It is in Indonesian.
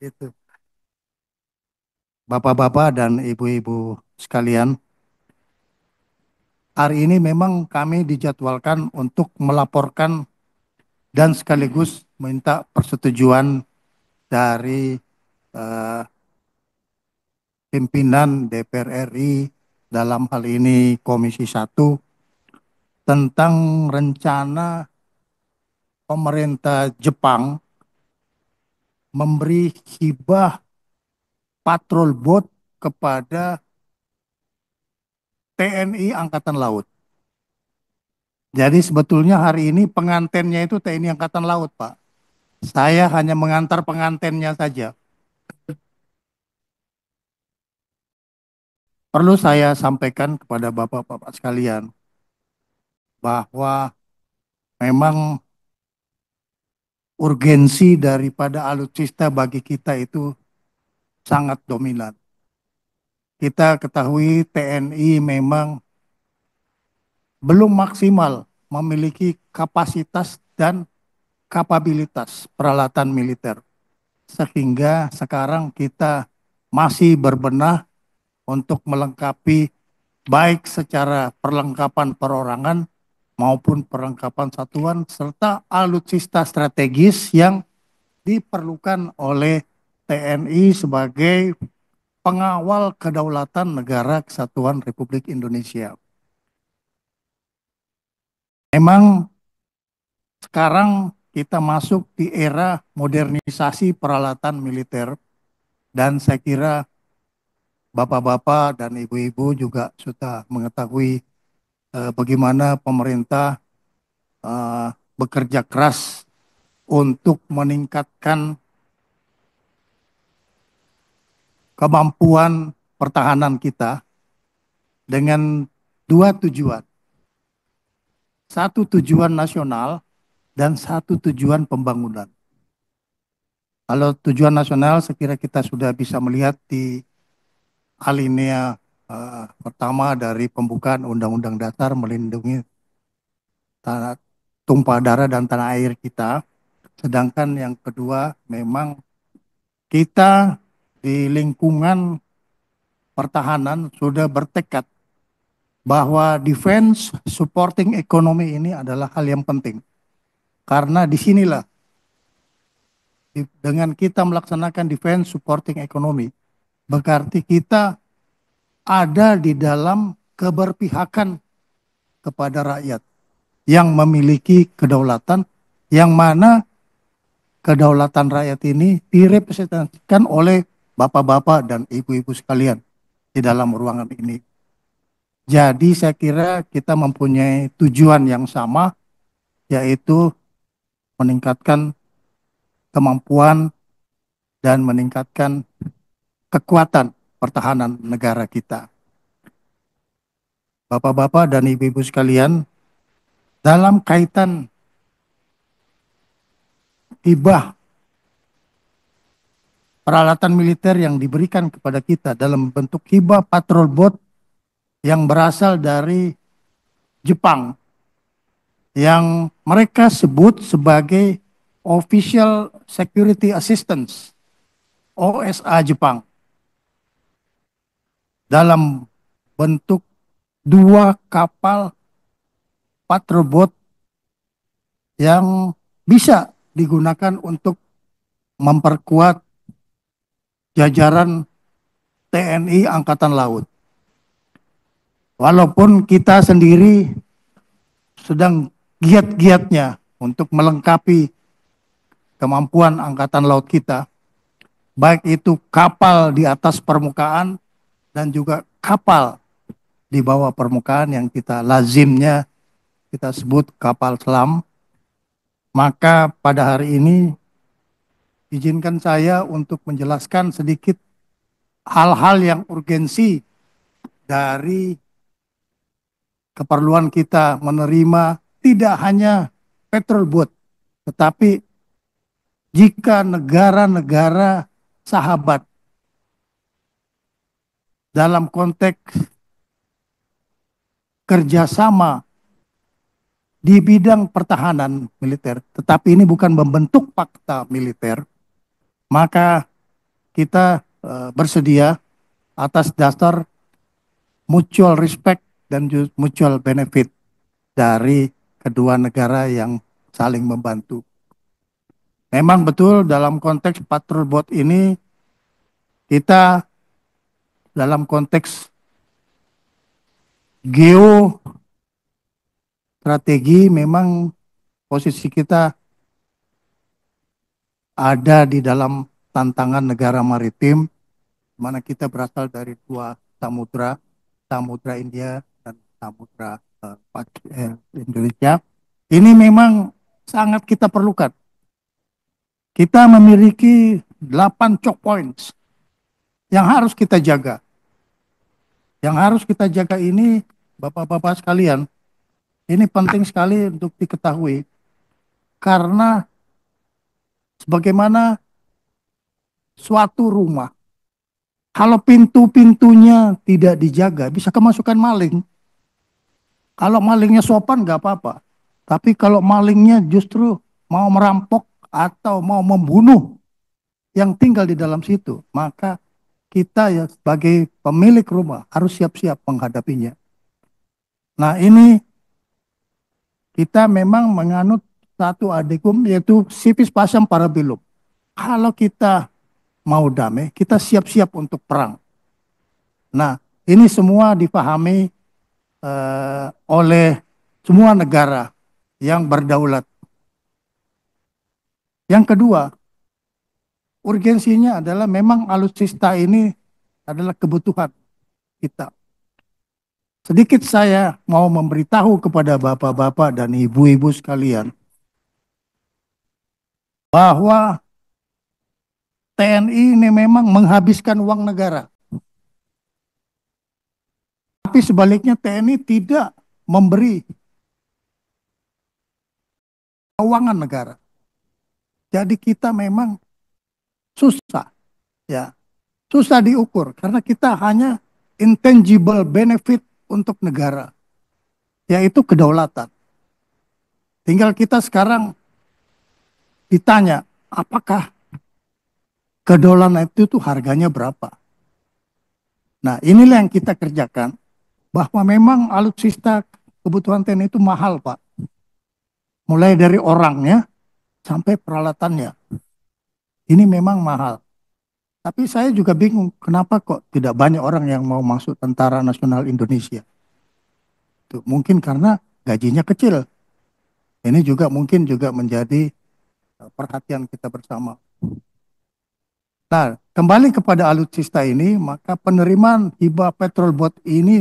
Itu. Bapak-bapak dan ibu-ibu sekalian, hari ini memang kami dijadwalkan untuk melaporkan dan sekaligus minta persetujuan dari eh, pimpinan DPR RI dalam hal ini Komisi 1 tentang rencana pemerintah Jepang memberi hibah patrol boat kepada TNI Angkatan Laut. Jadi sebetulnya hari ini pengantennya itu TNI Angkatan Laut, Pak. Saya hanya mengantar pengantennya saja. Perlu saya sampaikan kepada bapak-bapak sekalian bahwa memang urgensi daripada alutsista bagi kita itu sangat dominan. Kita ketahui TNI memang belum maksimal memiliki kapasitas dan kapabilitas peralatan militer. Sehingga sekarang kita masih berbenah untuk melengkapi baik secara perlengkapan perorangan maupun perlengkapan satuan serta alutsista strategis yang diperlukan oleh TNI sebagai pengawal kedaulatan negara kesatuan Republik Indonesia. Memang sekarang kita masuk di era modernisasi peralatan militer dan saya kira bapak-bapak dan ibu-ibu juga sudah mengetahui bagaimana pemerintah eh, bekerja keras untuk meningkatkan kemampuan pertahanan kita dengan dua tujuan. Satu tujuan nasional dan satu tujuan pembangunan. Kalau tujuan nasional, saya kira kita sudah bisa melihat di alinea pertama dari pembukaan Undang-Undang Dasar melindungi tanah, tumpah darah dan tanah air kita. Sedangkan yang kedua, memang kita di lingkungan pertahanan sudah bertekad bahwa defense supporting economy ini adalah hal yang penting. Karena disinilah dengan kita melaksanakan defense supporting economy, berarti kita ada di dalam keberpihakan kepada rakyat yang memiliki kedaulatan, yang mana kedaulatan rakyat ini direpresentasikan oleh bapak-bapak dan ibu-ibu sekalian di dalam ruangan ini. Jadi saya kira kita mempunyai tujuan yang sama, yaitu meningkatkan kemampuan dan meningkatkan kekuatan pertahanan negara kita. Bapak-bapak dan ibu-ibu sekalian, dalam kaitan hibah peralatan militer yang diberikan kepada kita dalam bentuk hibah patrol boat yang berasal dari Jepang, yang mereka sebut sebagai Official Security Assistance, OSA Jepang, dalam bentuk dua kapal patrol boat yang bisa digunakan untuk memperkuat jajaran TNI Angkatan Laut. Walaupun kita sendiri sedang giat-giatnya untuk melengkapi kemampuan Angkatan Laut kita, baik itu kapal di atas permukaan dan juga kapal di bawah permukaan yang kita lazimnya kita sebut kapal selam. Maka pada hari ini izinkan saya untuk menjelaskan sedikit hal-hal yang urgensi dari keperluan kita menerima tidak hanya petrol boat, tetapi jika negara-negara sahabat dalam konteks kerjasama di bidang pertahanan militer, tetapi ini bukan membentuk fakta militer, maka kita bersedia atas dasar mutual respect dan mutual benefit dari kedua negara yang saling membantu. Memang betul dalam konteks patrol boat ini kita dalam konteks geostrategi memang posisi kita ada di dalam tantangan negara maritim, mana kita berasal dari dua samudra, samudra India dan samudra Indonesia. Ini memang sangat kita perlukan. Kita memiliki 8 choke points yang harus kita jaga. Yang harus kita jaga ini, Bapak-bapak sekalian, ini penting sekali untuk diketahui. Karena sebagaimana suatu rumah, kalau pintu-pintunya tidak dijaga, bisa kemasukan maling. Kalau malingnya sopan nggak apa-apa. Tapi kalau malingnya justru mau merampok atau mau membunuh yang tinggal di dalam situ, maka kita ya sebagai pemilik rumah harus siap-siap menghadapinya. Nah ini kita memang menganut satu adikum yaitu civis pacem para bellum. Kalau kita mau damai, kita siap-siap untuk perang. Nah ini semua dipahami oleh semua negara yang berdaulat. Yang kedua, urgensinya adalah memang alutsista ini adalah kebutuhan kita. Sedikit saya mau memberitahu kepada bapak-bapak dan ibu-ibu sekalian bahwa TNI ini memang menghabiskan uang negara. Tapi sebaliknya TNI tidak memberi keuangan negara. Jadi kita memang susah, ya, susah diukur karena kita hanya intangible benefit untuk negara, yaitu kedaulatan. Tinggal kita sekarang ditanya, apakah kedaulatan itu tuh harganya berapa? Nah, inilah yang kita kerjakan, bahwa memang alutsista kebutuhan TNI itu mahal, Pak. Mulai dari orangnya sampai peralatannya. Ini memang mahal. Tapi saya juga bingung, kenapa kok tidak banyak orang yang mau masuk Tentara Nasional Indonesia. Tuh, mungkin karena gajinya kecil. Ini juga mungkin juga menjadi perhatian kita bersama. Nah, kembali kepada alutsista ini, maka penerimaan hibah petrol boat ini